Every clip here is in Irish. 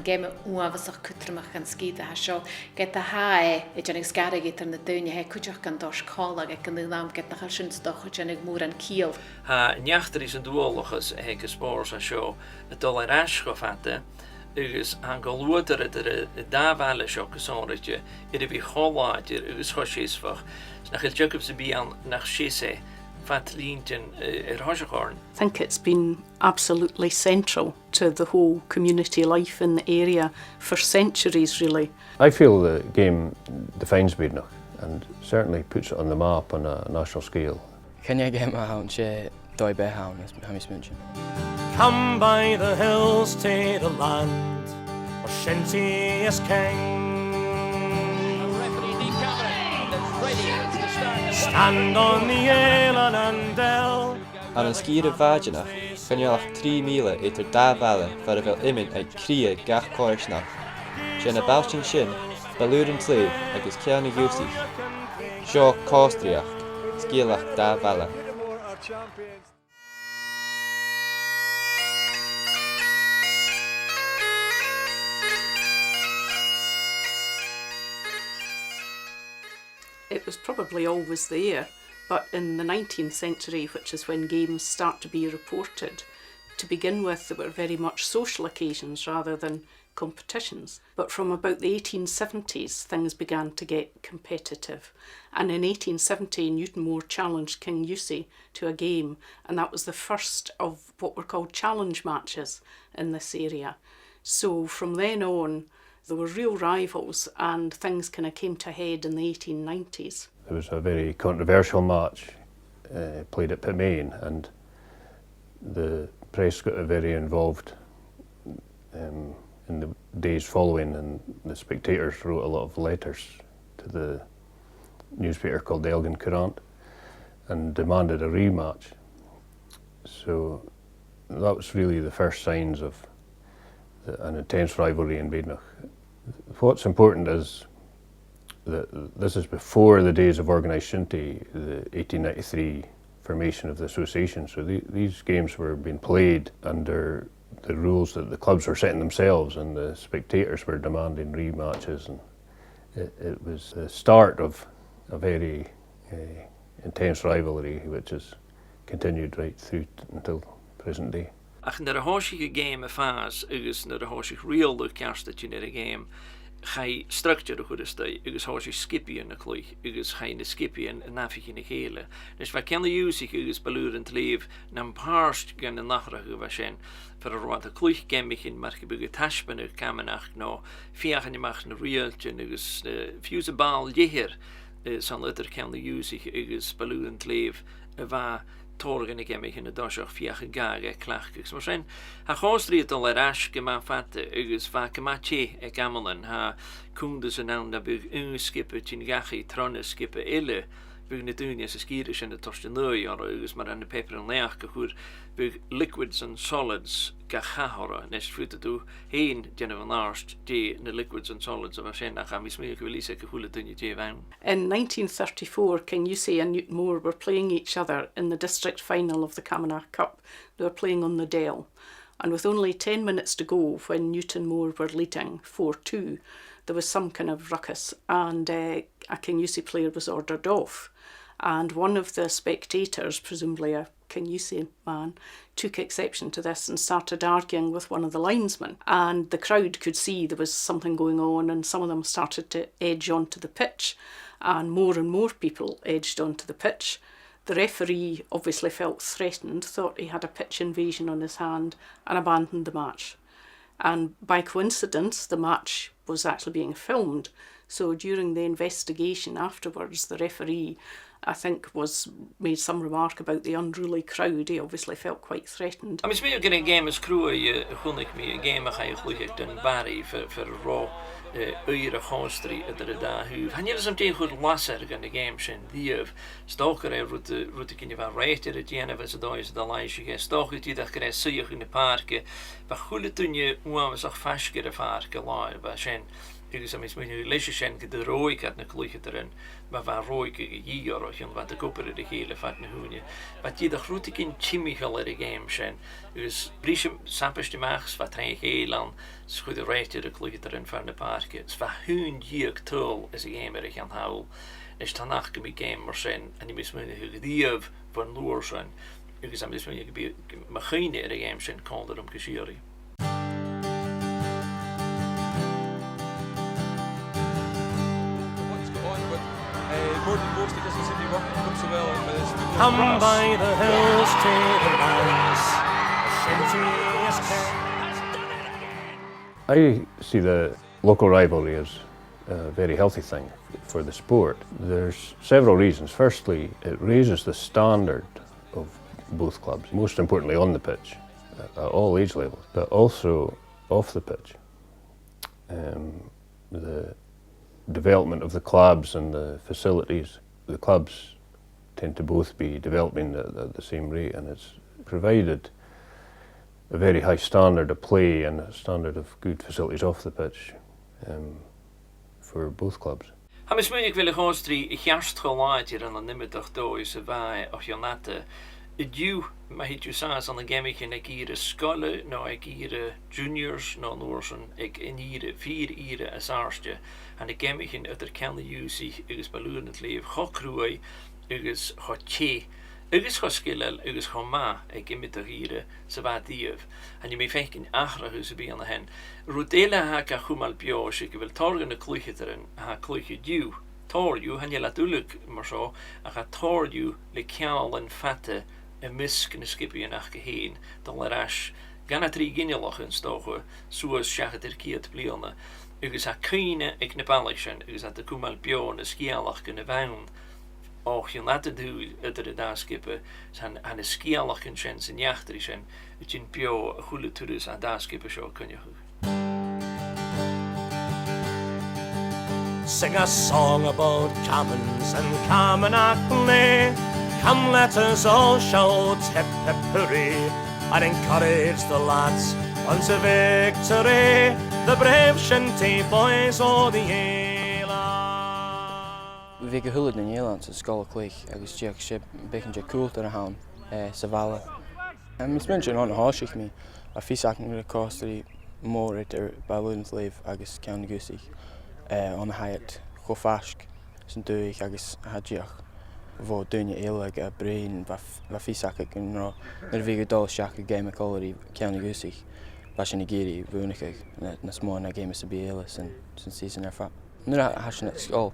game uafasach cutramach an skida ha seo get a hae e janig skara getar na duine he cúteach gan dos cála ag an lam get na sinstoch janig mór an kiel. Ha neachtar is an dúolachas he gespórs a seo a dul ar asco fatte agus an golúter a dáhheile seo gosáirite a bhí choláidir agus choisísfach nach Jacob sa bí an nach síse fat líntin Roshachorn. I think it's been absolutely central to the whole community life in the area for centuries, really. I feel the game defines Beadnoch and certainly puts it on the map on a national scale. Can you get my hound to die by hound, as Hamish mentioned? Come by the hills to the land where shinty is king. Stand on the Elan and Dell. An an skír a bhaidinach, chunealach 3 míle étar dábhheile fer a bheith imin ag cria gach cóirsnach. Sin na báistin sin, bailúr an tléh agus ceanna gúsaich. Seo Còmhstritheachd, scíalach dábhheile. It was probably always there, but in the 19th century, which is when games start to be reported, to begin with there were very much social occasions rather than competitions. But from about the 1870s things began to get competitive, and in 1870 Newtonmore challenged King Yusi to a game, and that was the first of what were called challenge matches in this area. So from then on there were real rivals and things kind of came to a head in the 1890s. There was a very controversial match played at Pitmain, and the press got very involved in the days following, and the spectators wrote a lot of letters to the newspaper called the Elgin Courant and demanded a rematch. So that was really the first signs of an intense rivalry in Beadnoch. What's important is that this is before the days of organised shinty, the 1893 formation of the association. So these games were being played under the rules that the clubs were setting themselves, and the spectators were demanding rematches, and it was the start of a very intense rivalry which has continued right through until present day. Ach nar a háisig game a fás agus nar a háisig rialú cearstatú nar a game chai structure a chudastay agus háisig skipian a clúich agus chai na skipian a nafich in a chéile. Nes bha cenna úsig agus balúr an tléh nam pást gan na nachrach go sin fer a roiint a clúich gemichin mar go buga taispan a camanach nó fiachan imach na rialtin agus fiús a ball dhéhir san litter cenna úsig agus balúr an tléh a bha Torgan ik hem in de dasach fiach gaga klachkiks. Maar zijn ha Còmhstritheachd al rash gema fatte agus vaak matje e gamelen ha kundes en aan dat bug unskippen tin gachi tronne skippen ille bug net unies skirish en de torstenui or agus maar aan de paper en leach gehoor bug liquids and solids gachahora nes fruit do heen general narst de the liquids and solids of a sen ga mismeel gewelise gehoele dunje je van. In 1934, King Yusi and Newtonmore were playing each other in the district final of the Camanachd Cup. They were playing on the Dell, and with only 10 minutes to go when Newtonmore were leading 4-2, there was some kind of ruckus, and a King Yusi player was ordered off. And one of the spectators, presumably a King Yusi man, took exception to this and started arguing with one of the linesmen. And the crowd could see there was something going on, and some of them started to edge onto the pitch, and more people edged onto the pitch. The referee obviously felt threatened, thought he had a pitch invasion on his hand, and abandoned the match. And by coincidence, the match was actually being filmed. So during the investigation afterwards, the referee, I think, made some remark about the unruly crowd. He obviously felt quite threatened. I mean, getting a game as crew, hunnik me a game of high look and Barry for raw uur Còmhstritheachd at the da who. Han je some tegen goed lasser in the game sin die stalker route kin je van rechter het jene van z'n is de lijstje ge stalker die dat krijgt suig in de parken. Maar goede toen je was ook vastgere varken laai, maar zijn agus am is mwy'n leisio sien gyda roi gad na clwychyd yr yn, mae fa roi gyda i o'r o'ch yn fa dy gwybod yr eich fat na hwnnw. Fa dyd o'ch rwyd gyn chimichol yr y game sien, agus brisio sampys di machs fa traen eich eilan, sgwyd y reit yr y clwychyd yr yn ffarn y parc, fa hwn diog twl ys y game yr eich an hawl. Nes tanach gym i game mor sen, a ni mis mwyn i hwgyddiaf fan lŵr sen, ygys am mis mwyn i gybi machyn i'r game sen condor gysiori. Come by the hills to the lands, a shinty is I see the local rivalry as a very healthy thing for the sport. There's several reasons. Firstly, it raises the standard of both clubs, most importantly on the pitch, at all age levels, but also off the pitch. The development of the clubs and the facilities, the clubs tend to both be developing at the same rate, and it's provided a very high standard of play and a standard of good facilities off the pitch for both clubs. Ha mis mwyn ik wil Còmhstritheachd i chiarst gelaid hier aan de nimmerdag doos wij of jonate. Diw mae hi saas aan de gemich en ik hier skolle, no ik hier juniors, no noorsen, ik in hier 4 ire as aarstje. En de gemich en uiter kan de zich is beloeren het leven gokroei, is gotje. Ygys go skillel, ygys go ma, ag imit o hire, sa va dief. Han i mi fenk in achra hus y bian hen. Rwdela ha ga chwmal bio, sig i fel torgan y clwychyd yn, ha clwychyd diw. Tor diw, han i la dwlyg mar so, a ha tor diw le cial yn fate y misg yn ysgipi yn ach geheen, dan la rash. Gan a 3 ginneloch yn stocho, suas siachat yr ciad bliona. Ygys ha cyne ag nebalichen, ygys ha dy chwmal bio yn ysgialach gyn y fawn. Och, je laat het doen uit de daaskippen. Zijn aan de skialach en zijn zijn jachter zijn. Het je een bio goede toerist aan daaskippen zo kun je. Sing a song about commons and Còmhstritheachd. Come, let us all shout hip hip hooray and encourage the lads unto victory. The brave shinty boys o' the Éile. Vi gehullet in Nederland sa skala clich agus diach sé bechen je coolt ar a haun sa vala. Mis mention on háisich mi a físacn go costí mór ar bailún's leif agus ceanna gúsich on a hayat go fask san dúich agus hadíach bhó duine éile a brein va físac gon ná nar vi go dul seach a game colorí ceanna gúsich ba sin géirí bhúnach na smó na game sa béile san season ar fa. Nu hasin at skol.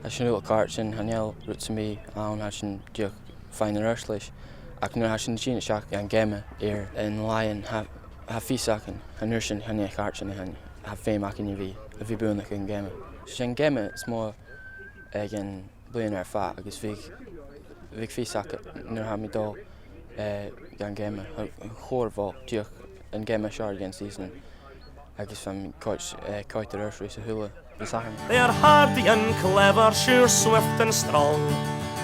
Als je nu elkaar zijn, han je roet ze mee aan als je die fijne rust lees. Als nu als je niet ziet, aan gamen hier in Lion ha visaken. En nu zijn han je kaart zijn han ha veel maken je wie boenig in gamen. Zijn gamen is more again billionaire vaak. Dus ik visaken nu ha me dol gaan gamen. Hoor wel die een gamen shard against season. Ik is van coach de rust race hullen. They are hardy and clever, sure, swift and strong,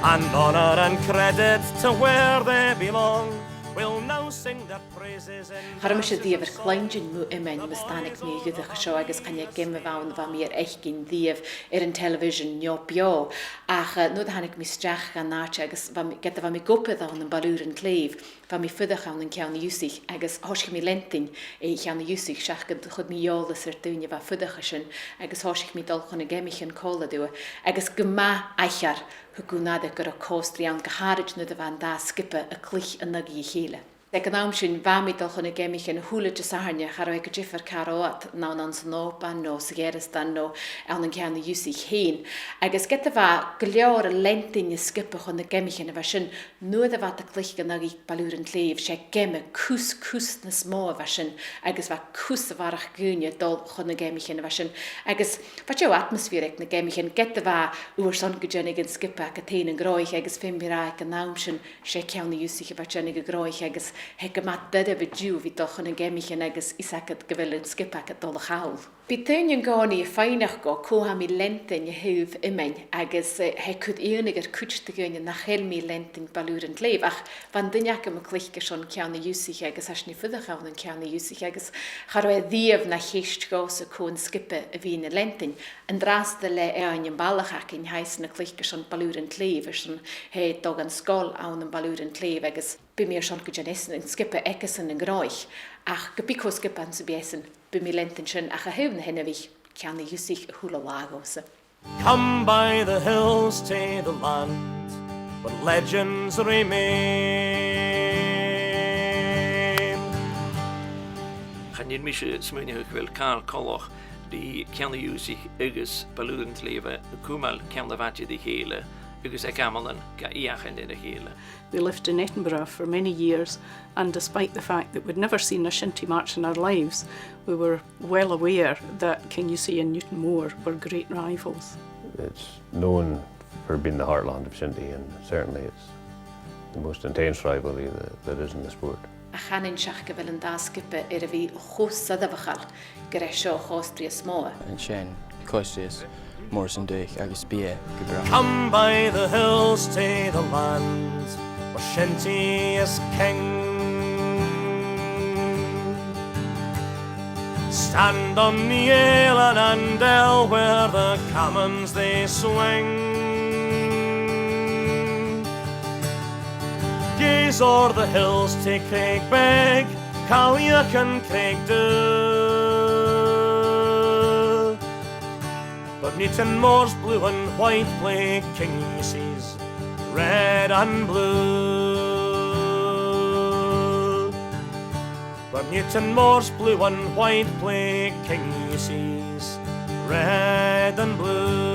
and honour and credit to where they belong. We'll now sing their praises in... Harm is die ver kleintjin mu imen mestanik mi gyda chasio agus kan je gemme vawn va mir echt gin dief in television jo bio. Ach no da hanik mi strach gan nach agus geta va mi gope da on baluren kleef. Va mi fydda gaan en kan usig agus hosch mi lenting e kan usig schach ged goed mi jol ser tunje va fydda gasen agus hosch mi dal gan gemmichen kolle do agus gema aichar hugunade gur a Còmhstritheachd geharij no da van da skippe a clich a nagi hele. De naam sin vamidal chun gemich en húle de sarne char ik jiffer karoat ná an snopa no sigeristan no an an cean usig heen. Agus get va gleor lentin skippe chun gemich en sin nu a wat a clich gan nagi baluren kleef sé gemme kus na smó sin agus va kus warach gúne dol chun gemich en sin agus wat jo atmosférik na gemich en get va oer son gejennig en skippe a teen groich agus fimbira an naam sin sé cean usig wat jennig groich agus Hek mat dede we diw vi doch yn gemich yn agus isakad gyfel yn skipak at dol chawl. Bitainion gáí féinach go cóha mí lentin je húh imein agus he cud éonigar cúte goine nach chéil mí lentin balúrin léh ach van duineach am clichce son ceanna úsich agus as ní fudachán an ceanna úsich agus char díomh na chéist gás a cón skippe a bhí na lentin an drásda le an ballachach in heis na clichce son balúrin léh son he dog an scóil an an balúrin léh agus bu mé son go janessen an skippe ekkesan an gráich ach go bicó skippe an sa biessen bu mí lentin sin ach a hefn henne bhí ceanna úsich a húla lágósa. Come by the hills to the land, but legends remain. Chanir mis smúneach bhfuil cá coloch die ceanna úsich agus balúrin léve cúmal ceanna bhaide di chéile agus ag amalan ga íachan in a chéile. We lived in Edinburgh for many years, and despite the fact that we'd never seen a shinty match in our lives, we were well aware that Kingussie and Newton Moor were great rivals. It's known for being the heartland of shinty, and certainly it's the most intense rivalry that there is in the sport. A chanin seach go bhfuil an dáskippe a bhí chósa a bhachal go raibh seo Còmhstritheachd mór. An sin Còmhstritheachd mór san duich agus bia go bra. Come by the hills to the land, where shinty is king. Stand on the Elan and Dell where the commons they swing. Gaze o'er the hills to Craigbeg, Còmhstritheachd and Craigdu. But Newton Moor's blue and white play Kingussie's red and blue. But Newton Moor's blue and white play Kingussie's red and blue.